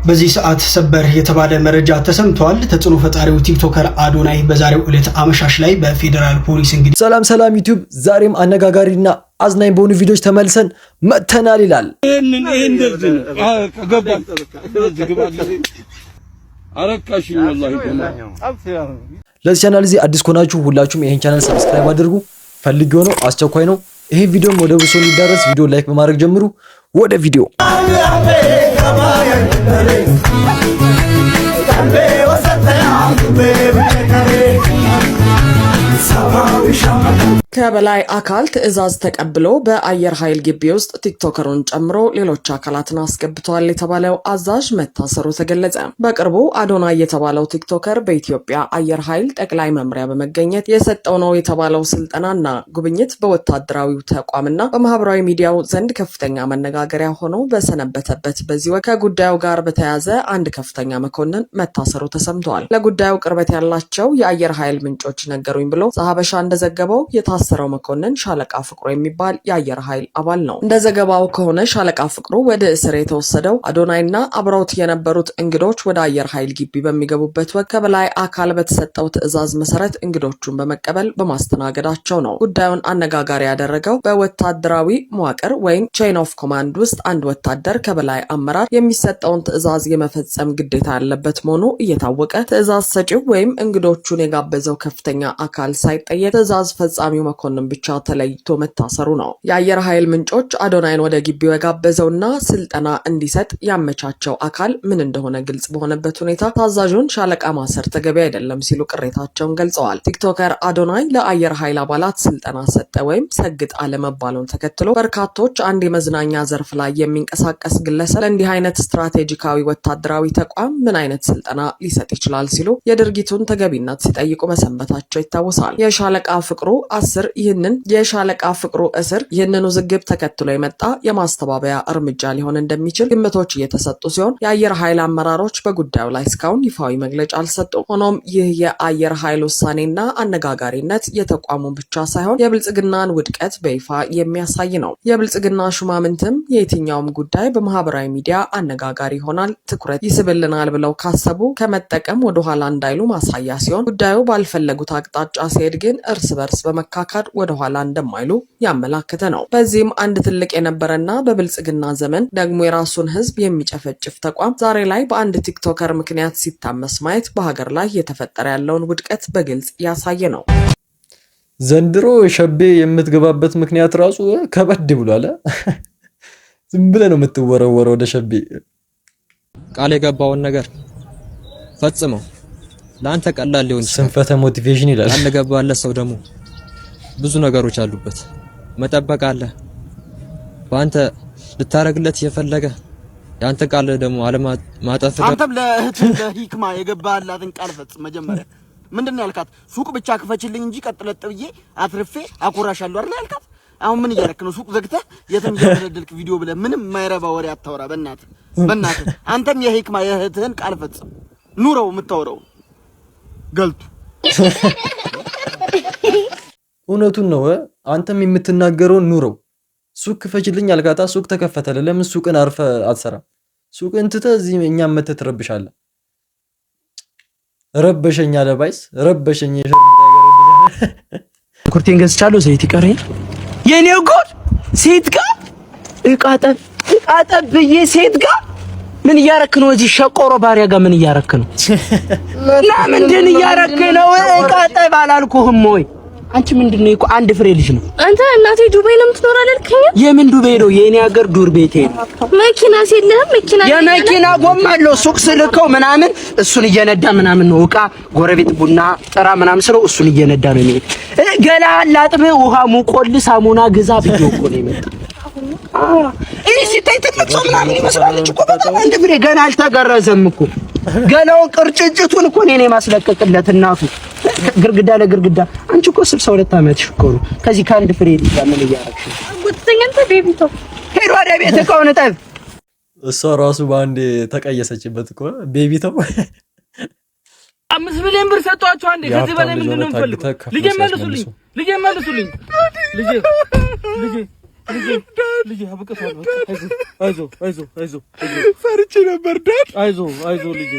በዚህ ሰዓት ሰበር የተባለ መረጃ ተሰምቷል። ተጽዕኖ ፈጣሪው ቲክቶከር አዶናይ በዛሬው ዕለት አመሻሽ ላይ በፌደራል ፖሊስ እንግዲህ ሰላም ዩቲዩብ ዛሬም አነጋጋሪና አዝናኝ በሆኑ ቪዲዮዎች ተመልሰን መተናል ይላል። ይሄን ደርዘን ገባን አረካሽ ወላሂ ለዚህ ቻናል እዚህ አዲስ ከሆናችሁ ሁላችሁም ይሄን ቻናል ሰብስክራይብ አድርጉ። ፈልጊው ነው አስቸኳይ ነው። ይሄ ቪዲዮም ወደ ብዙ ሰው እንዲዳረስ ቪዲዮ ላይክ በማድረግ ጀምሩ። ወደ ቪዲዮ ከበላይ አካል ትዕዛዝ ተቀብሎ በአየር ኃይል ግቢ ውስጥ ቲክቶከሩን ጨምሮ ሌሎች አካላትን አስገብቷል የተባለው አዛዥ መታሰሩ ተገለጸ። በቅርቡ አዶናይ የተባለው ቲክቶከር በኢትዮጵያ አየር ኃይል ጠቅላይ መምሪያ በመገኘት የሰጠው ነው የተባለው ስልጠናና ጉብኝት በወታደራዊው ተቋምና በማህበራዊ ሚዲያው ዘንድ ከፍተኛ መነጋገሪያ ሆኖ በሰነበተበት በዚህ ወቅት ከጉዳዩ ጋር በተያያዘ አንድ ከፍተኛ መኮንን መታሰሩ ተሰምቷል። ለጉዳዩ ቅርበት ያላቸው የአየር ኃይል ምንጮች ነገሩኝ ብሎ ሀበሻ እንደዘገበው የታሰረው መኮንን ሻለቃ ፍቅሩ የሚባል የአየር ኃይል አባል ነው። እንደ ዘገባው ከሆነ ሻለቃ ፍቅሩ ወደ እስር የተወሰደው አዶናይና አብረውት የነበሩት እንግዶች ወደ አየር ኃይል ግቢ በሚገቡበት ወቅት ከበላይ አካል በተሰጠው ትዕዛዝ መሰረት እንግዶቹን በመቀበል በማስተናገዳቸው ነው። ጉዳዩን አነጋጋሪ ያደረገው በወታደራዊ መዋቅር ወይም ቼን ኦፍ ኮማንድ ውስጥ አንድ ወታደር ከበላይ አመራር የሚሰጠውን ትዕዛዝ የመፈጸም ግዴታ ያለበት መሆኑ እየታወቀ ትዕዛዝ ሰጪው ወይም እንግዶቹን የጋበዘው ከፍተኛ አካል ሳይጠየቅ ትዕዛዝ ፈጻሚው መኮንን ብቻ ተለይቶ መታሰሩ ነው። የአየር ኃይል ምንጮች አዶናይን ወደ ግቢው የጋበዘውና ስልጠና እንዲሰጥ ያመቻቸው አካል ምን እንደሆነ ግልጽ በሆነበት ሁኔታ ታዛዡን ሻለቃ ማሰር ተገቢ አይደለም ሲሉ ቅሬታቸውን ገልጸዋል። ቲክቶከር አዶናይ ለአየር ኃይል አባላት ስልጠና ሰጠ ወይም ሰግጥ አለመባሉን ተከትሎ በርካቶች አንድ የመዝናኛ ዘርፍ ላይ የሚንቀሳቀስ ግለሰብ ለእንዲህ አይነት ስትራቴጂካዊ ወታደራዊ ተቋም ምን አይነት ስልጠና ሊሰጥ ይችላል ሲሉ የድርጊቱን ተገቢነት ሲጠይቁ መሰንበታቸው ይታወሳል። የሻለቃ ፍቅሩ እስር ይህንን ውዝግብ ተከትሎ የመጣ የማስተባበያ እርምጃ ሊሆን እንደሚችል ግምቶች እየተሰጡ ሲሆን የአየር ኃይል አመራሮች በጉዳዩ ላይ እስካሁን ይፋዊ መግለጫ አልሰጡም። ሆኖም ይህ የአየር ኃይል ውሳኔና አነጋጋሪነት የተቋሙን ብቻ ሳይሆን የብልጽግናን ውድቀት በይፋ የሚያሳይ ነው። የብልጽግና ሹማምንትም የየትኛውም ጉዳይ በማህበራዊ ሚዲያ አነጋጋሪ ይሆናል፣ ትኩረት ይስብልናል ብለው ካሰቡ ከመጠቀም ወደኋላ እንዳይሉ ማሳያ ሲሆን ጉዳዩ ባልፈለጉት አቅጣጫ ሲሄድ ግን እርስ በርስ በመካካድ ወደ ኋላ እንደማይሉ ያመላክተ ነው። በዚህም አንድ ትልቅ የነበረና በብልጽግና ዘመን ደግሞ የራሱን ሕዝብ የሚጨፈጭፍ ተቋም ዛሬ ላይ በአንድ ቲክቶከር ምክንያት ሲታመስ ማየት በሀገር ላይ የተፈጠረ ያለውን ውድቀት በግልጽ ያሳየ ነው። ዘንድሮ ሸቤ የምትገባበት ምክንያት ራሱ ከበድ ብሏል። ዝም ብለህ ነው የምትወረወረው ወደ ሸቤ። ቃል የገባውን ነገር ፈጽመው ለአንተ ቀላል ሊሆን ይችላል። ስንፈተ ሞቲቬሽን ይላል። ያልገባለ ሰው ደግሞ ብዙ ነገሮች አሉበት። መጠበቅ አለ። በአንተ ልታረግለት የፈለገ ያንተ ቃል ደግሞ አለማጠፍ። አንተም ለእህትህ ለሂክማ የገባላትን ቃል ፈጽም። መጀመሪያ ምንድነው ያልካት? ሱቅ ብቻ ክፈችልኝ እንጂ ቀጥለጥ ብዬ አትርፌ አኮራሻለሁ አይደል ያልካት? አሁን ምን እያደረክ ነው? ሱቅ ዘግተህ የትም እየተደልክ ቪዲዮ ብለህ ምንም የማይረባ ወሬ አታወራ። በእናትህ አንተም የሂክማ የእህትህን ቃል ፈጽም። ኑረው የምታወራው ገልቱ እውነቱን ነው። አንተም የምትናገረውን ኑረው። ሱቅ ክፈችልኝ አልካታ፣ ሱቅ ተከፈተለ። ለምን ሱቅን አርፈ አትሰራም? ሱቅን ትተህ እዚህ እኛም መተህ ትረብሻለህ። ረበሸኛ ለባይስ ረበሸኛ ኩርቴን ገዝቻለሁ። ዘይት ይቀረኝ የኔው ጎድ ሴት ጋር እቃጠብ ብዬ ሴት ጋር ምን እያረክ ነው? እዚህ ሸቆሮ ባሪያ ጋር ምን እያረክ ነው? ለምንድን እያረክ ነው? እቃጠብ አላልኩህም ወይ? አንቺ ምንድነው? እኮ አንድ ፍሬ ልጅ ነው። አንተ እናቴ ዱባይ ለምን ትኖራለህ አልከኝ? የምን ዱባይ ነው? የኔ ሀገር ዱር ቤቴ ነው። መኪና የለህም? የመኪና ጎማ አለው። ሱቅ ስልከው ምናምን እሱን እየነዳ ምናምን ነው። እቃ ጎረቤት ቡና ጥራ ምናምን ስለው እሱን እየነዳ ነው የሚሄድ። ገላ ላጥብ ውሃ ሙቆል ሳሙና ግዛ ብዬ እኮ ነው የመጣው። እኔ ሲታይ ትልቅ ሰው ምናምን ይመስላል እኮ በጣም አንድ ፍሬ ገና አልተገረዘም እኮ ገላው ቅርጭጭቱን እኮ እኔ ማስለቀቅለት እናቱ ግርግዳ ለግርግዳ። አንቺ እኮ 62 ዓመትሽ እኮ ነው። ከዚህ ከአንድ ፍሬ ልጅ ምን እያረግሽ ነው? ጉድተኛንተ ቤቢቶ ሄዶ ወደ ቤት እኮውን ጠብ። እሷ ራሱ ባንዴ ተቀየሰችበት እኮ ቤቢቶ። 5 ሚሊዮን ብር ሰጧቸው አንዴ። ከዚህ በላይ ምንድነው የምፈልገው? ልጄ መልሱልኝ። ልጄ አብቅቷል። አይዞ ፈርቼ ነበር ዳድ። አይዞ ልጄ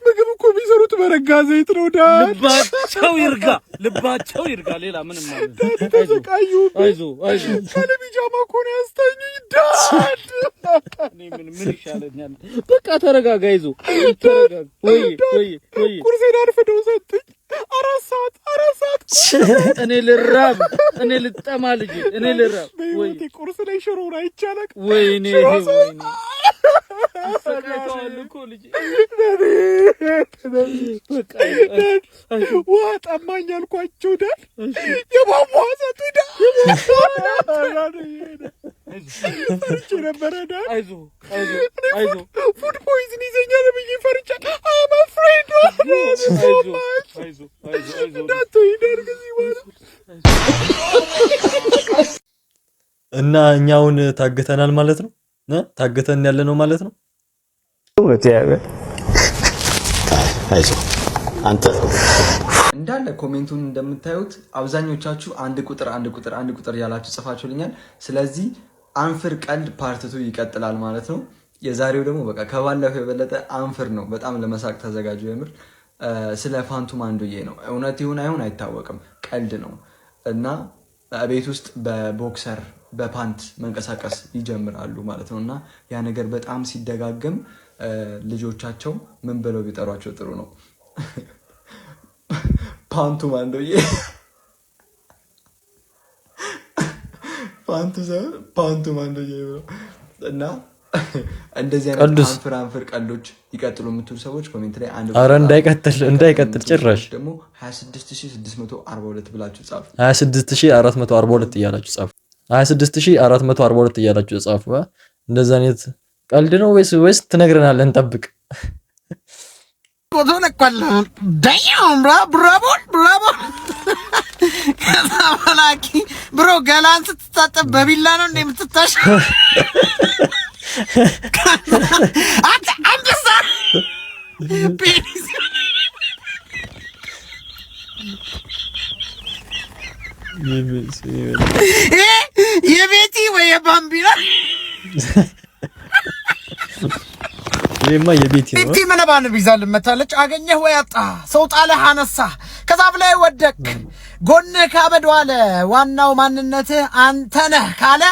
ምግብ እኮ የሚሰሩት በረጋ ዘይት ነው ዳድ። ልባቸው ይርጋ ሌላ ምንም ማለት ዳድ ተሰቃዩ። አይዞ ካለ ቢጃማ እኮ ነው ያስተኙኝ ዳድ። እኔ ምን ይሻለኛል? በቃ ተረጋጋ። አይዞ ተረጋጋ። ወይ ቁርሴን አርፍደው ሰጡኝ። 4 ሰዓት እኔ ልራብ ልጠማ ልጄ እኔ ልራብ። ወይ ቁርስ ላይ ሽሮ አይቻለቅ። ወይኔ አሰቃይተዋል እኮ ልጄ። በቃ ውሃ ጠማኝ አልኳቸው ዳድ። የቧንቧ ሰጡኝ ዳድ። ፈርቼ ነበረ ዳድ። አይዞ ፉድ ፖይዝን ይዘኛል ብዬ ፈርቻ። I'm afraid እና እኛውን ታግተናል ማለት ነው። ታግተን ያለ ነው ማለት ነው። አንተ እንዳለ ኮሜንቱን እንደምታዩት አብዛኞቻችሁ አንድ ቁጥር ያላችሁ ጽፋችሁልኛል። ስለዚህ አንፍር ቀልድ ፓርት 2 ይቀጥላል ማለት ነው። የዛሬው ደግሞ በቃ ከባለፈው የበለጠ አንፍር ነው። በጣም ለመሳቅ ተዘጋጁ። የምር ስለ ፋንቱ ማንዶዬ ነው። እውነት ይሁን አይሁን አይታወቅም፣ ቀልድ ነው እና ቤት ውስጥ በቦክሰር በፓንት መንቀሳቀስ ይጀምራሉ ማለት ነው። እና ያ ነገር በጣም ሲደጋገም ልጆቻቸው ምን ብለው ቢጠሯቸው ጥሩ ነው? ፓንቱ ማንዶዬ፣ ፓንቱ ማንዶዬ ብለው እና እንደዚህ አይነት አንፍር ቀልዶች ይቀጥሉ የምትሉ ሰዎች ኮሜንት ላይ አንድ አረ እንዳይቀጥል ጭራሽ ደግሞ 26642 ብላችሁ ጻፉ። 26442 እያላችሁ ጻፉ። 26442 እያላችሁ ጻፉ። እንደዛ አይነት ቀልድ ነው ወይስ ትነግረናለህ? እንጠብቅ። ቆቶለኳል ዳያም ብራቦ ከዛላኪ ብሮ ገላን ስትታጠብ በቢላ ነው እንደምትታሽ አንበሳ ፔኒስ የቤቲ ወይ የባምቢና ይሄማ የቤቲ ነው። ቤቲ መነባን ቢዛል መታለች። አገኘህ ወይ አጣ ሰው ጣለህ አነሳ ከዛፍ ላይ ወደቅ ጎንህ ካበድ ዋለ ዋናው ማንነትህ አንተ ነህ ካለ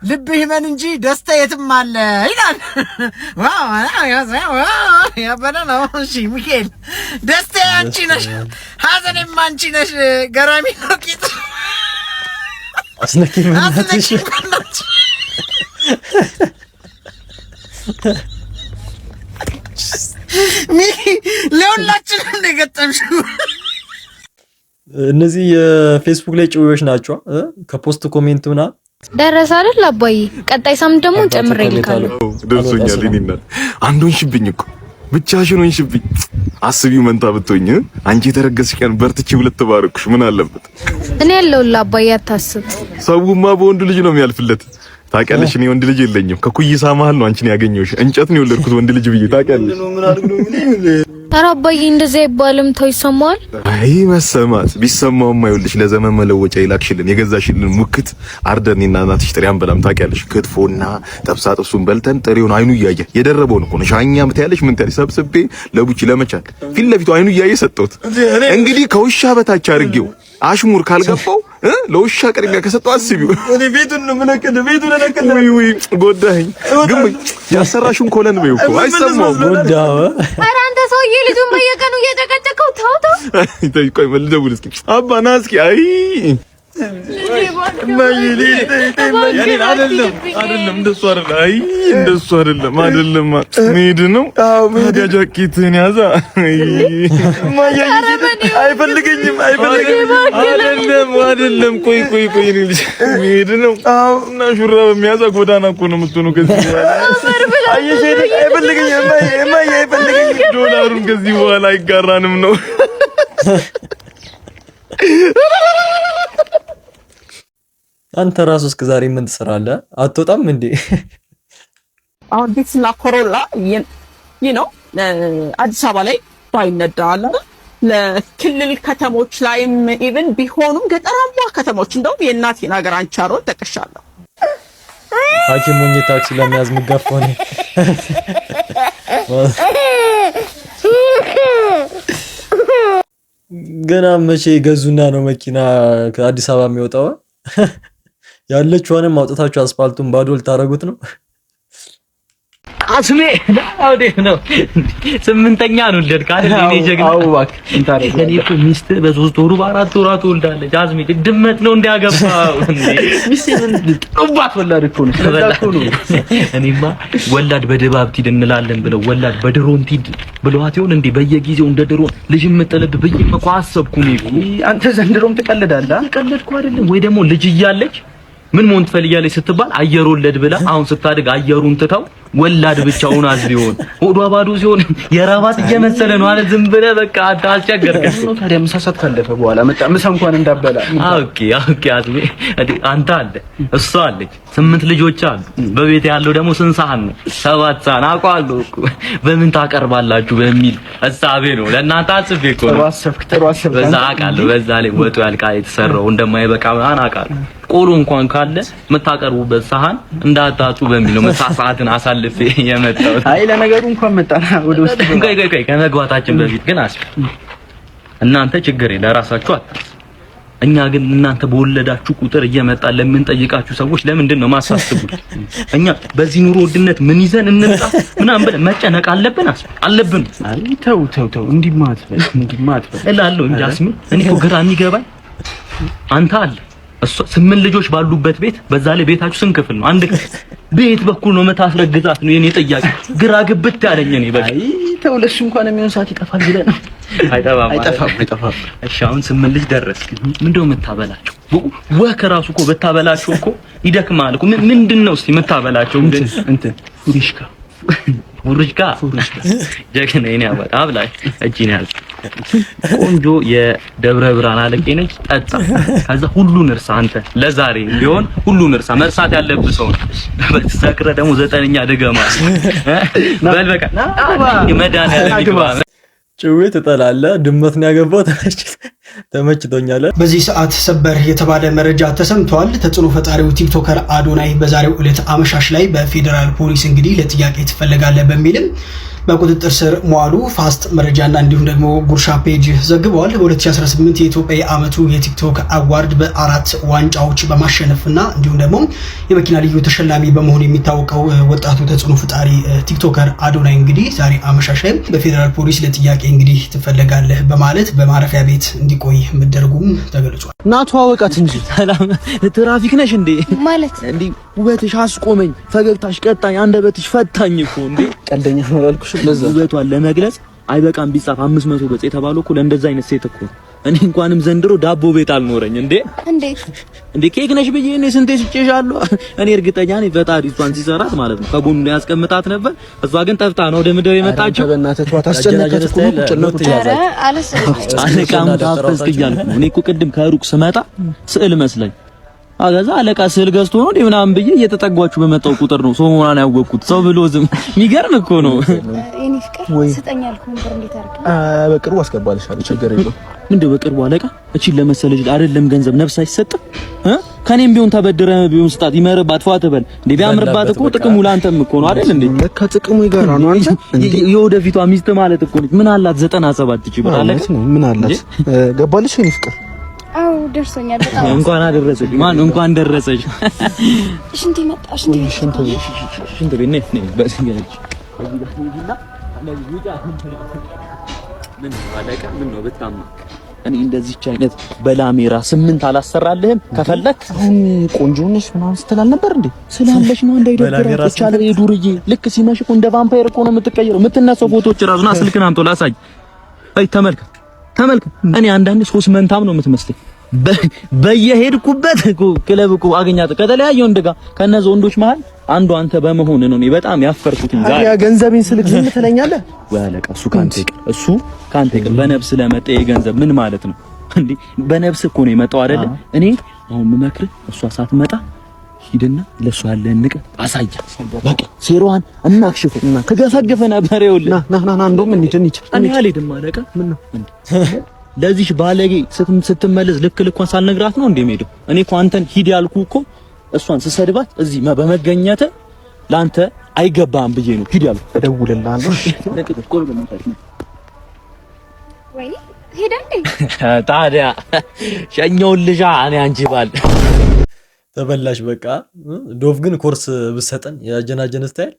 ልብህ ይመን እንጂ ደስታ የትም አለ ይላል። ያበደ ነው። እሺ ሚካኤል ደስታ አንቺ ነሽ፣ ሀዘኔም አንቺ ነሽ። ገራሚ ነው ቂጥ አስነኪ ምናትሽ ለሁላችንም እንደገጠምሽው። እነዚህ የፌስቡክ ላይ ጭውዎች ናቸው። ከፖስት ኮሜንት ምናምን ደረሰ አይደል አባዬ? ቀጣይ ሳምንት ደግሞ ጨምሬ ልካለሁ። ደርሶኛል። እኔና አንዱን ሽብኝ እኮ ብቻሽን ሆንሽብኝ። አስቢው መንታ ብትሆኝ አንቺ የተረገስሽ ቀን በርትቼ ሁለት ተባረኩሽ። ምን አለበት? እኔ ያለሁልህ አባዬ አታስብ። ሰውማ በወንድ ልጅ ነው የሚያልፍለት። ታውቂያለሽ፣ እኔ ወንድ ልጅ የለኝም። ከኩይሳ መሀል ነው አንቺን ያገኘሁሽ። እንጨት ነው የወለድኩት ወንድ ልጅ ብዬ ታውቂያለሽ። ኧረ አባዬ እንደዛ አይባልም። ተው ይሰማዋል። አይ መሰማት ቢሰማውማ ይኸውልሽ ለዘመን መለወጫ ይላክሽልን የገዛሽልን ሙክት አርደን እና እናትሽ ጥሪያን በላም ታውቂያለሽ። ክትፎና ጥብሳ ጥብሱን በልተን ጥሪውን አይኑ እያየ የደረበውን እኮ ነው ሻኛ ምትያለሽ ምን ትያለሽ ሰብስቤ ለቡቺ ለመቻል ፊት ለፊቱ አይኑ እያየ ሰጠሁት። እንግዲህ ከውሻ በታች አድርጌው አሽሙር ካልገባው ለውሻ ቅድሚያ ከሰጠው አስቢው። እኔ ቤቱን ነው ምነከለ ወይ ጎዳኸኝ። ግን ያሰራሽውን ኮለን በይው እኮ አይሰማውም። ጎዳው። ኧረ አንተ ሰውዬ ልጁን በየቀኑ እየጨቀጨቀው ተው። ይታይ ቆይ መልደውል እስኪ አባ ና እስኪ አይ አይደለም እንደሱ አይደለም መሄድ ነው። ታዲያ ጃኬትህን ያዛ። አይፈልገኝም አይደለም ቆይ መሄድ ነው እና ሹራብ የሚያዛ ጎዳና እኮ ነው የምትሆነው። ከዚህ በኋላ አይፈልገኝም ዶላሩን ከዚህ በኋላ አይጋራንም ነው። አንተ ራሱ እስከ ዛሬ ምን ትሰራለህ? አትወጣም እንዴ? አሁን ቢትስና ኮሮላ ነው አዲስ አበባ ላይ ባይነዳል አይደል? ለክልል ከተሞች ላይም ኢቭን ቢሆኑም ገጠራማ ከተሞች እንደው የእናቴን ሀገር አንቻሮን ጠቅሻለሁ። ሐኪም ሆኜ ታክሲ ለመያዝ ምጋፋው ነኝ። ገና መቼ ገዙና ነው መኪና ከአዲስ አበባ የሚወጣው? ያለችውንም አውጥታችሁ አስፋልቱን ባዶ ልታረጉት ነው? አስሜ አውዴት ነው 8ኛ ነው ልደርካ አይደል? እኔ ጀግና አው እባክህ እንታረግ። እኔ እኮ ሚስት በ3 ወሩ በ4 ወራት ወልዳለች። አስሜ ድመት ነው እንዲያገባው እንዴ? ሚስት ምን ጥባት ወላድ እኮ ነው ተበላኩ ነው። እኔማ ወላድ በድባብ ትሂድ እንላለን ብለው ወላድ በድሮን ትሂድ ብለዋት ይሁን እንዴ? በየጊዜው እንደ ድሮን ልጅ የምጥልብ በየመቋ አሰብኩ ነው። አንተ ዘንድሮም ትቀልዳለህ። ቀለድኩ አይደለም ወይ? ደግሞ ልጅ እያለች ምን ሞን ትፈልጊያለሽ ስትባል አየር ወለድ ብላ አሁን ስታድግ አየሩን ትተው ወላድ ብቻውን አዝቢውን ሆዷ ባዶ ሲሆን የራባት እየመሰለ ነው አለ። ዝም ብለህ በቃ አልቸገርከሽ ነው። ታዲያ ምሳሳት ካለፈ በኋላ መጣ ምሳ እንኳን እንዳበላ። ኦኬ አዝሜ አንተ አለ እሷ አለች 8 ልጆች አሉ። በቤት ያለው ደግሞ ስንት ሳህን ነው? 7 ሳህን አውቃለሁ እኮ በምን ታቀርባላችሁ በሚል እሳቤ ነው ለእናንተ አጽፌ እኮ ነው። ጥሩ አሰብክ በዛ አውቃለሁ። በዛ ላይ ወጡ ያልቃል የተሰራው እንደማይበቃ ምናምን አውቃለሁ። ቆሎ እንኳን ካለ የምታቀርቡበት ሳህን እንዳታጡ በሚል ነው መሳሳትን አሳልፌ የመጣው። አይ ለነገሩ እንኳን መጣና ወደ ውስጥ ቆይ ከመግባታችን በፊት ግን እናንተ ችግር ለራሳችሁ አታስ። እኛ ግን እናንተ በወለዳችሁ ቁጥር እየመጣን ለምንጠይቃችሁ ሰዎች ለምንድን ነው ማሳስቡት? እኛ በዚህ ኑሮ ውድነት ምን ይዘን እንምጣ ምናምን ብለን መጨነቅ አለብን አለብን። አይ ተው እንዲማት እላለሁ እንጂ አስሚ እኔ እኮ ግራ የሚገባኝ አንተ አለ እሷ 8 ልጆች ባሉበት ቤት በዛ ላይ ቤታችሁ ስንት ክፍል ነው? አንድ ክፍል ቤት በኩል ነው መታስረግዛት ነው የኔ ጥያቄ። ግራ ግብት ያለኝ እኔ በቃ አይ ተው ለሱ እንኳን የሚሆን ሰዓት ይጠፋል ብለን አይጠፋም። እሺ አሁን 8 ልጅ ደረስክ። ምንድነው የምታበላቸው? ወክ ራሱ እኮ በታበላቸው እኮ ይደክማል እኮ። ምንድነው እስቲ የምታበላቸው? እንትን ፉርሽካ ጀግና እኔ አባታ አብላይ እጂን ያዝ ቆንጆ የደብረ ብርሃን አለቄ ነች። ጠጣ ከዛ ሁሉን እርሳ። አንተ ለዛሬ ቢሆን ሁሉን እርሳ። መርሳት ያለብህ ሰው በተሰክረ ደግሞ 9ኛ ደገማ በል በቃ መዳን ያለብህ ጭዌ ትጠላለህ። ድመት ነው ያገባው። ተመችቶኛል። በዚህ ሰዓት ሰበር የተባለ መረጃ ተሰምቷል። ተጽዕኖ ፈጣሪው ቲክቶከር አዶናይ በዛሬው ዕለት አመሻሽ ላይ በፌዴራል ፖሊስ እንግዲህ ለጥያቄ ትፈልጋለህ በሚልም በቁጥጥር ስር መዋሉ ፋስት መረጃና እንዲሁም ደግሞ ጉርሻ ፔጅ ዘግበዋል። በ2018 የኢትዮጵያ የዓመቱ የቲክቶክ አዋርድ በ4 ዋንጫዎች በማሸነፍና እንዲሁም ደግሞ የመኪና ልዩ ተሸላሚ በመሆን የሚታወቀው ወጣቱ ተጽዕኖ ፈጣሪ ቲክቶከር አዶናይ እንግዲህ ዛሬ አመሻሽ ላይ በፌዴራል ፖሊስ ለጥያቄ እንግዲህ ትፈልጋለህ በማለት በማረፊያ ቤት እንዲቆይ መደረጉም ተገልጿል። ናቱ አወቃት እንጂ ሰላም ትራፊክ ነሽ እንዴ ማለት እንዴ? ውበትሽ አስቆመኝ፣ ፈገግታሽ ቀጣኝ፣ አንደበትሽ ፈታኝ እኮ እንዴ። ቀልደኛ ነው ያልኩሽ። ውበቷን ለመግለጽ አይበቃም ቢጻፍ 500 ገጽ የተባለው እኮ ለእንደዛ አይነት ሴት እኮ። እኔ እንኳንም ዘንድሮ ዳቦ ቤት አልኖረኝ እንዴ። እንዴ ኬክ ነሽ ብዬ እኔ ስንቴ ስጬሻለሁ። እኔ እርግጠኛ ነኝ ፈጣሪ እሷን ሲሰራት ማለት ነው ከጎኑ ላይ ያስቀምጣት ነበር። እሷ ግን ጠፍታ ነው ወደ ምድር የመጣችው። በእናትህ ተዋት፣ አስጨነቀት እኮ ነው ጭነቱ ያዘ። አለቃም ታፈስክ እያልኩ እኔ እኮ ቅድም ከሩቅ ስመጣ ስዕል መስለኝ አጋዛ አለቃ ስዕል ገዝቶ ነው እንዴ ምናምን ብዬ እየተጠጓችሁ በመጣው ቁጥር ነው ሰው መሆኗን ያወቅኩት። ሰው ብሎ ዝም የሚገርም እኮ ነው። እኔ ፍቅር ስጠኛል ኮምበር እንዴት አርጋ በቅርቡ አስገባልሻለሁ፣ ችግር የለውም። ምንድነው በቅርቡ አለቃ? እቺን ለመሰለሽ አይደለም ገንዘብ ነፍስ አይሰጥም። ከኔም ቢሆን ተበድረ ቢሆን ስጣት ይመርባት ፏተበል እንዴ ቢያምርባት እኮ ጥቅሙ ላንተም እኮ ነው አይደል እንዴ? ለካ ጥቅሙ ይጋራ ነው አንተ። የወደፊቷ ሚስት ማለት እኮ ነች። ምን አላት 97 ሺህ ብር አለቃ ምን አላት? ገባልሽ የኔ ፍቅር? አው ደርሶኛል። በጣም እንኳን አደረሰሽ። ማን እንኳን ደረሰሽ። ሽንት መጣሽ ሽንት ቤት ነኝ በስንገች ምን አለቃ ምን ነው በጣም እኔ እንደዚህች አይነት በላሜራ 8 አላሰራልህም ከፈለክ። አሁን ቆንጆ ነሽ ምናምን ስትላል ነበር እንዴ? ስላለሽ ነው እንዳይደብረው ብቻ ላይ ዱርዬ ልክ ሲመሽ እኮ እንደ ቫምፓየር እኮ ነው የምትቀየረው። የምትነሳው ፎቶዎች ራሱና ስልክን አምጦ ላሳይ። አይ ተመልከት እኔ አንዳንዴ 3 መንታም ነው የምትመስለኝ። በየሄድኩበት ክለብ እኮ አገኛት ከተለያየ ወንድ ጋር ከነዚህ ወንዶች መሃል አንዱ አንተ በመሆን ነው እኔ በጣም ያፈርኩት። ያ ገንዘቤን ስልክ ዝም ትለኛለህ ወይ አለቃ? እሱ ካንተ ይቅር በነፍስ ለመጣ የገንዘብ ምን ማለት ነው እንዴ? በነፍስ እኮ ነው የመጣው አይደለ? እኔ አሁን የምመክርህ እሷ ሳትመጣ ሂድና ለሷ ያለህን ንቀት አሳያ። በቃ ሴሯን እናክሽፍና ተገፈገፈ ነበር። ይኸውልህ ና እንደውም እንሂድ። እኔ አልሄድም አለቃ። ምን ነው ለዚህ ባለጌ ስትመለስ ልክ ልኳን ሳልነግራት ነው እንዴ የምሄደው? እኔ እኮ አንተን ሂድ ያልኩህ እኮ እሷን ስሰድባት እዚህ በመገኘት ላንተ አይገባም ብዬ ነው ሂድ ያለው። እደውልልሃለሁ። ወይኔ ሄደንዴ ታዲያ ሸኘውን ልጃ እኔ አንቺ ባል ተበላሽ። በቃ ዶፍ ግን ኮርስ ብሰጠን ያጀናጀነ ስታይል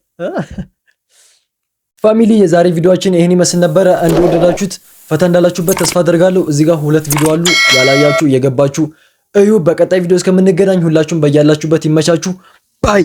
ፋሚሊ። የዛሬ ቪዲዮአችን ይሄን ይመስል ነበረ። እንደወደዳችሁት ፈታ እንዳላችሁበት ተስፋ አደርጋለሁ። እዚህ ጋር 2 ቪዲዮ አሉ፣ ያላያችሁ እየገባችሁ እዩ። በቀጣይ ቪዲዮ እስከምንገናኝ ሁላችሁም በያላችሁበት ይመቻችሁ። ባይ